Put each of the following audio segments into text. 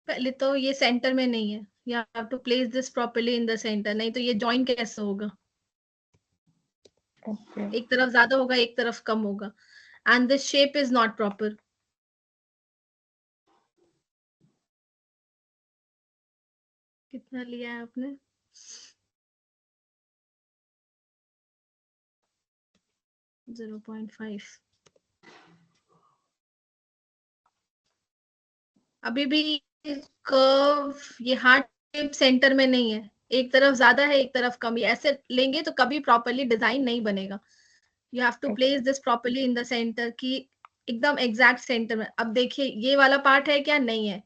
पहले तो ये सेंटर में नहीं है, you have to place this properly in the center, नहीं तो ये जॉइन कैसे होगा? Okay. एक तरफ ज्यादा होगा, एक तरफ कम होगा, and the shape is not proper. कितना लिया है आपने? 0.5. अभी भी कर्व ये हार्ट शेप सेंटर में नहीं है, एक तरफ ज्यादा है एक तरफ कम है, ऐसे लेंगे तो कभी प्रॉपरली डिजाइन नहीं बनेगा. You have to place this properly in the centre की एकदम एग्जैक्ट सेंटर में. अब देखिए ये वाला पार्ट है क्या? नहीं है.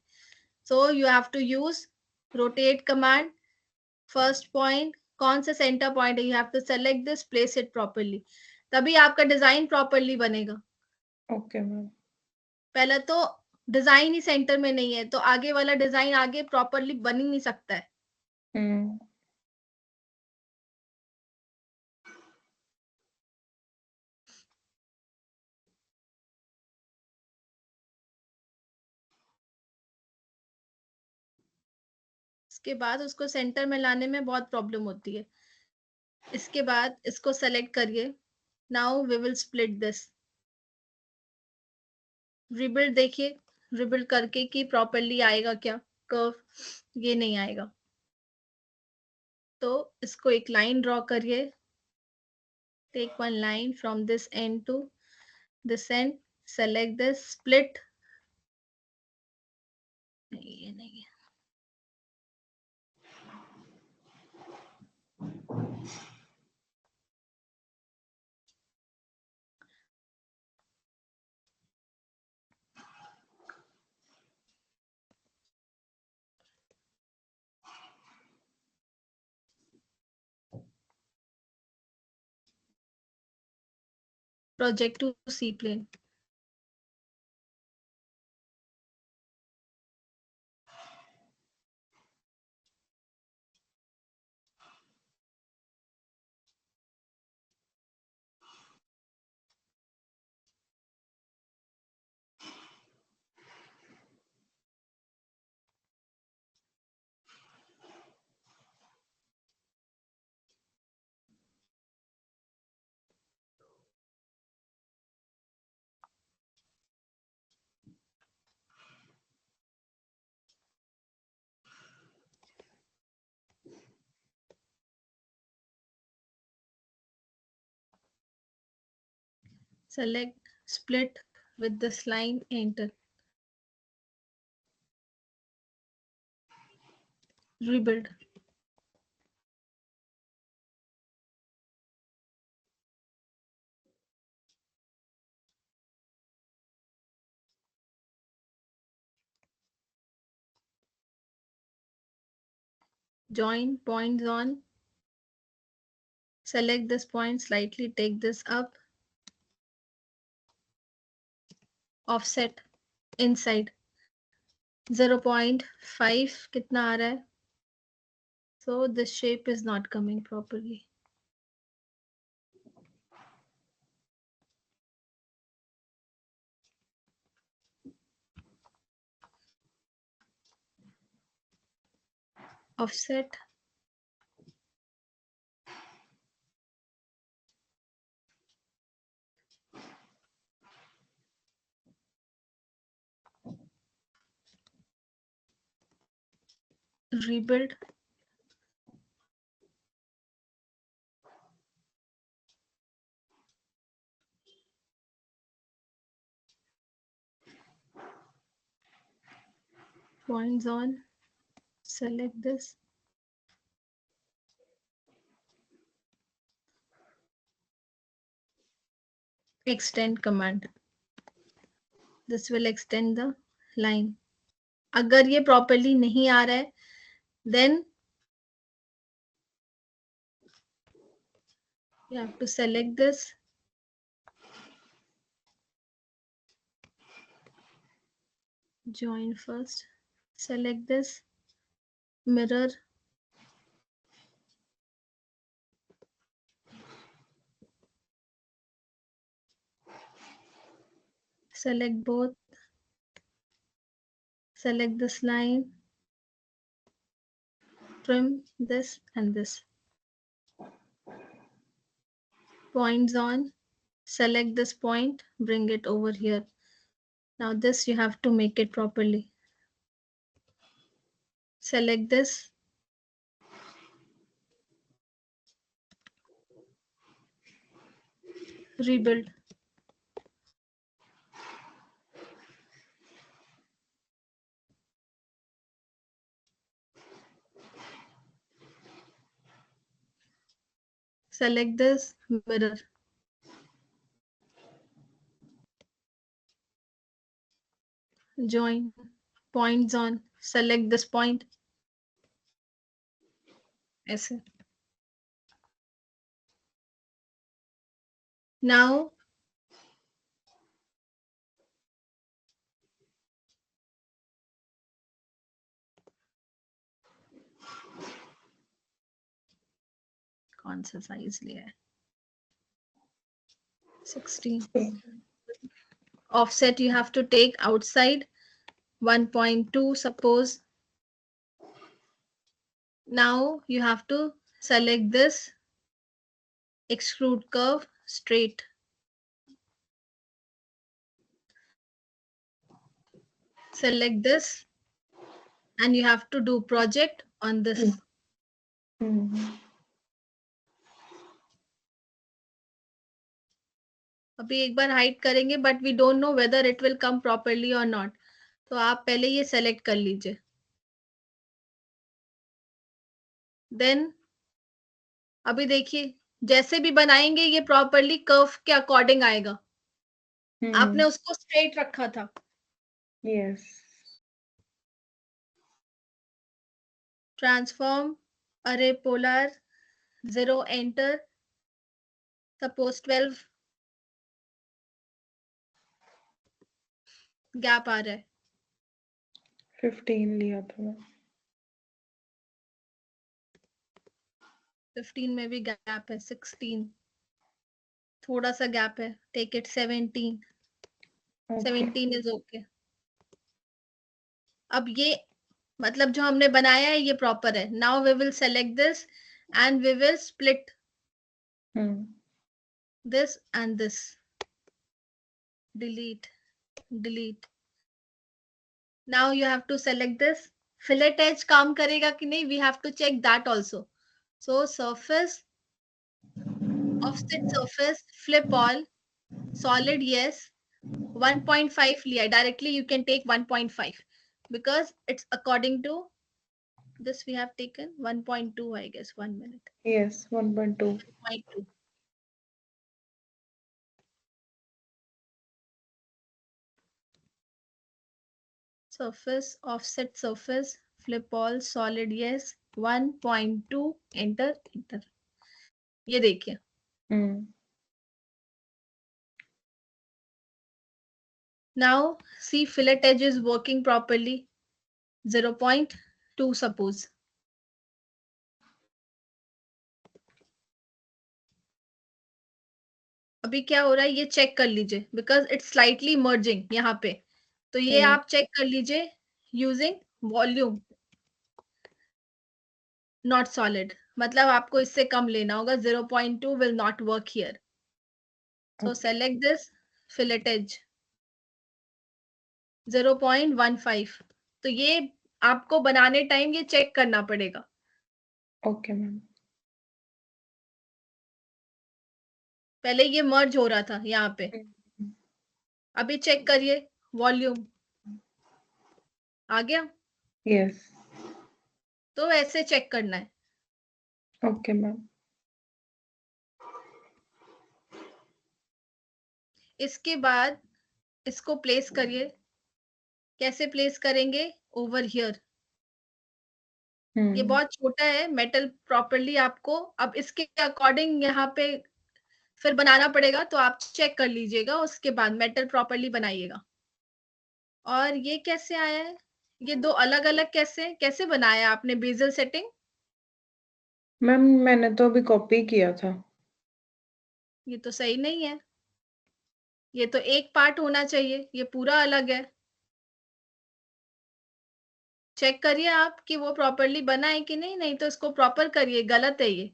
So you have to use rotate command. First point कौन सा सेंटर पॉइंट है, you have to select this, place it properly, तभी आपका डिजाइन प्रॉपरली बनेगा. Okay, ma'am. पहले तो डिजाइन ही सेंटर में नहीं है तो आगे वाला डिजाइन आगे प्रॉपरली बन ही नहीं सकता है. इसके बाद उसको सेंटर में लाने में बहुत प्रॉब्लम होती है. इसके बाद इसको सेलेक्ट करिए. Now we will split this. Rebuild देखिए, रिबिल्ड करके कि प्रॉपरली आएगा क्या कर्व. ये नहीं आएगा. तो इसको एक लाइन ड्रॉ करिए. Take one line from this end to this end. Select this, split. नहीं ये नहीं है. Project to C plane. Select split with this line, enter. Rebuild. Join points on. Select this point, slightly take this up. Offset inside 0.5 कितना आ रहा है? So this shape is not coming properly. Offset. Rebuild. Points on. Select this. Extend command. This will extend the line. अगर ये properly नहीं आ रहा है, then you have to select this. Join first. Select this. Mirror. Select both. select this line, trim this and this. Points on, select this point, bring it over here. Now this you have to make it properly. Select this. Rebuild. Select this, mirror. Join, points on, select this point. ऐसे. Now कौन सा size लिया है? 16. Offset you have to take outside 1.2 suppose. Now you have to select this, extrude curve straight. Select this and you have to do project on this. अभी एक बार hide करेंगे but we don't know whether it will come properly और not. तो आप पहले ये select कर लीजिए. देन अभी देखिए जैसे भी बनाएंगे ये प्रॉपर्ली कर्व के अकॉर्डिंग आएगा. आपने उसको स्ट्रेट रखा था. Yes. ट्रांसफॉर्म अरे पोलर 0 एंटर. सपोज 12 गैप आ रहा है. 15 लिया था मैं. 15 में भी गैप है. 16 थोड़ा सा गैप है. Take it 17. 17 is okay. अब ये मतलब जो हमने बनाया है ये प्रॉपर है. Now we will select this and we will split this and this. Delete, delete. Now you have to select this. Fillet edge काम करेगा कि नहीं? We have to check that also. So surface, offset surface, flip all, solid yes. 1.5 लिया. Directly you can take 1.5 because it's according to this we have taken 1.2 I guess. 1 minute. Yes, 1.2. 1.2. Surface, offset surface, flip all, solid yes, 1.2, enter, enter. ये देखिए. Now see fillet edge is working properly. 0.2 suppose. अभी क्या हो रहा है ये check कर लीजिए because it's slightly merging यहाँ पे. तो ये आप चेक कर लीजिए using volume not solid. मतलब आपको इससे कम लेना होगा. 0.2 will not work here. So select this fillet edge 0.15. तो ये आपको बनाने टाइम ये चेक करना पड़ेगा. Okay ma'am. पहले ये मर्ज हो रहा था यहाँ पे. अभी चेक करिए वॉल्यूम आ गया. यस. तो ऐसे चेक करना है. Okay ma'am. इसके बाद इसको प्लेस करिए. कैसे प्लेस करेंगे? Over here. ये बहुत छोटा है मेटल प्रॉपर्ली आपको. अब इसके अकॉर्डिंग यहाँ पे फिर बनाना पड़ेगा तो आप चेक कर लीजिएगा. उसके बाद मेटल प्रॉपर्ली बनाइएगा. और ये कैसे आया है? ये दो अलग अलग कैसे बनाया आपने बेजल सेटिंग? मैम मैंने तो अभी कॉपी किया था. ये तो सही नहीं है. ये तो एक पार्ट होना चाहिए. ये पूरा अलग है. चेक करिए आप कि वो प्रॉपरली बना है कि नहीं, नहीं तो इसको प्रॉपर करिए, गलत है ये।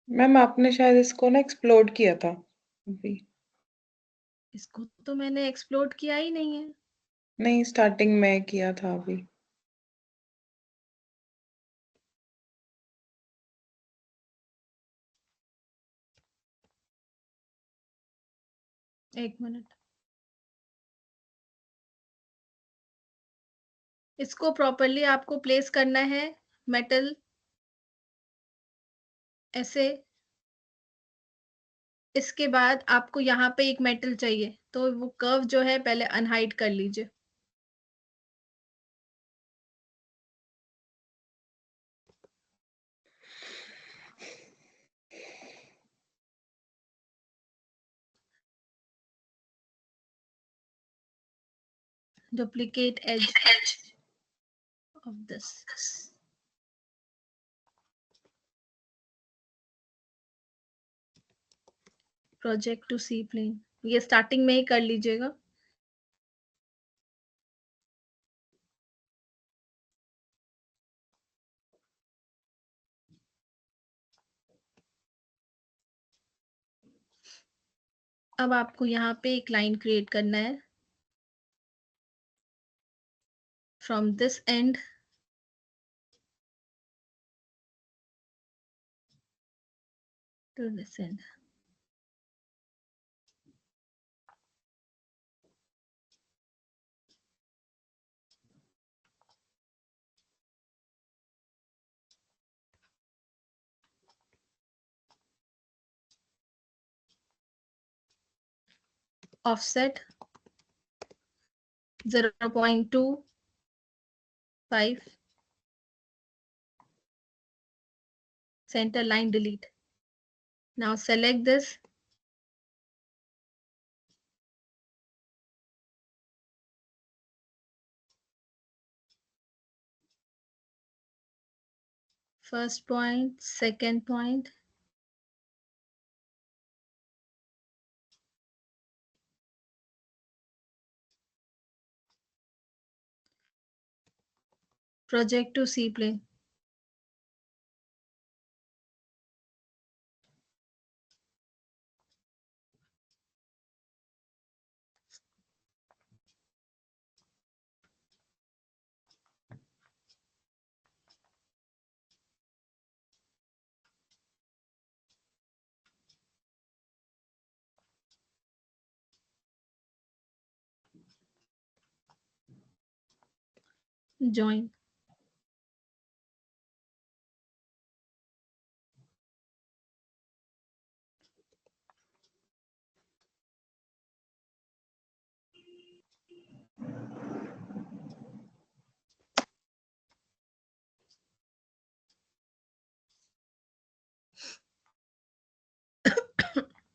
मैम आपने शायद इसको ना एक्सप्लोड किया था अभी। इसको तो मैंने एक्सप्लोड किया ही नहीं है। नहीं, स्टार्टिंग में किया था अभी। एक मिनट, इसको प्रॉपरली आपको प्लेस करना है, मेटल ऐसे। इसके बाद आपको यहाँ पे एक मेटल चाहिए, तो वो कर्व जो है पहले अनहाइड कर लीजिए। Duplicate edge of this. Project to C plane, ये स्टार्टिंग में ही कर लीजिएगा। अब आपको यहाँ पे एक लाइन क्रिएट करना है, from this end to this end. Offset 0.25, center line delete. Now select this, first point, second point, project to C plane. Join.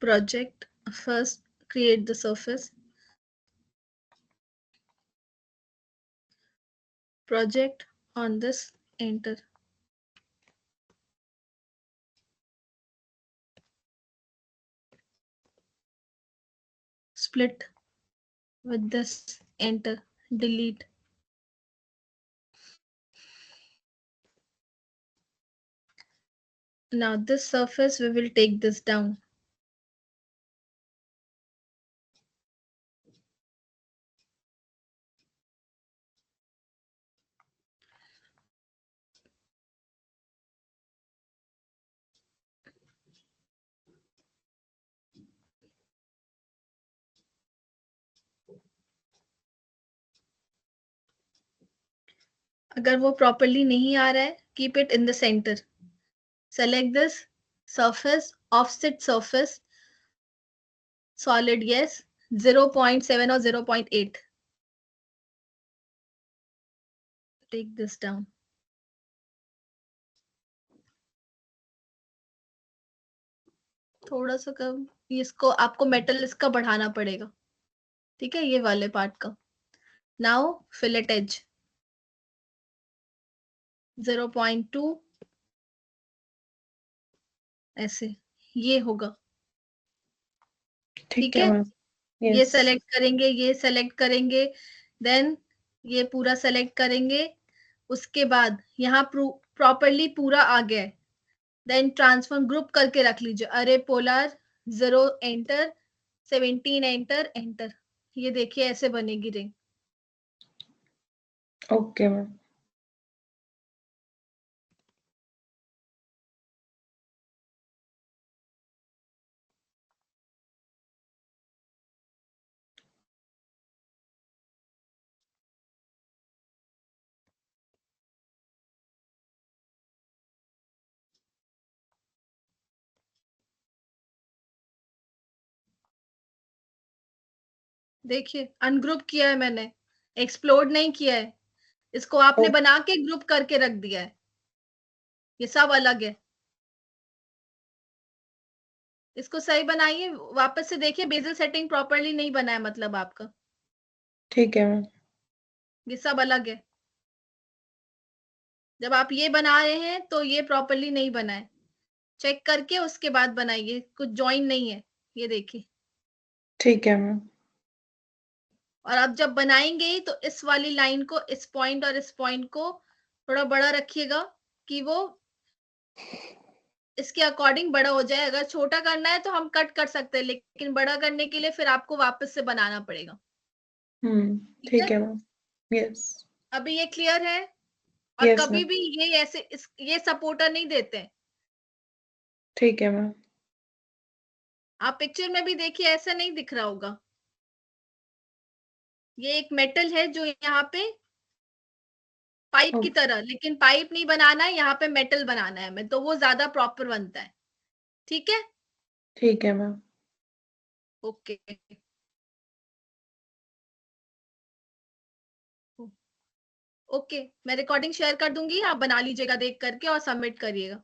Project, first create the surface. Project on this, enter. Split with this, enter, delete. Now this surface, we will take this down. अगर वो properly नहीं आ रहा है, keep it in the centre. Select this surface, offset surface, solid yes, 0.7 or 0.8. Take this down. थोड़ा सा कम, इसको आपको metal इसका बढ़ाना पड़ेगा, ठीक है, ये वाले पार्ट का। नाउ फिलेट एज 0.2, ऐसे ये होगा, ठीक ठीक है है। मैम। ये यस। सेलेक्ट करेंगे, ये सेलेक्ट करेंगे, देन ये पूरा सेलेक्ट करेंगे, उसके बाद यहाँ प्रॉपरली पूरा आ गया है, देन ट्रांसफॉर्म ग्रुप करके रख लीजिए, अरे पोलर 0 एंटर, 17 एंटर एंटर, ये देखिए ऐसे बनेगी रिंग। Okay ma'am. देखिए अनग्रुप किया है मैंने, एक्सप्लोड नहीं किया है, इसको आपने ओ- बना के ग्रुप करके रख दिया है, ये सब अलग है। इसको सही बनाइए, वापस से देखिए, बेजल सेटिंग प्रॉपरली नहीं बना है मतलब आपका, ठीक है मैम। ये सब अलग है। जब आप ये बना रहे हैं तो ये प्रॉपरली नहीं बना है, चेक करके उसके बाद बनाइए, कुछ ज्वाइन नहीं है, ये देखिए। ठीक है मैम। और अब जब बनाएंगे ही तो इस वाली लाइन को, इस पॉइंट और इस पॉइंट को थोड़ा बड़ा रखिएगा कि वो इसके अकॉर्डिंग बड़ा हो जाए। अगर छोटा करना है तो हम कट कर सकते हैं, लेकिन बड़ा करने के लिए फिर आपको वापस से बनाना पड़ेगा। ठीक है, ठीक है मैम। यस। अभी ये क्लियर है? और यस कभी मैम। भी ये ऐसे ये सपोर्टर नहीं देते हैं। ठीक है मैम। आप पिक्चर में भी देखिए, ऐसा नहीं दिख रहा होगा, ये एक मेटल है जो यहाँ पे पाइप की ओके। तरह, लेकिन पाइप नहीं बनाना है, यहाँ पे मेटल बनाना है हमें, तो वो ज्यादा प्रॉपर बनता है। ठीक है, ठीक है मैम। ओके। ओके, मैं रिकॉर्डिंग शेयर कर दूंगी, आप बना लीजिएगा देख करके और सबमिट करिएगा।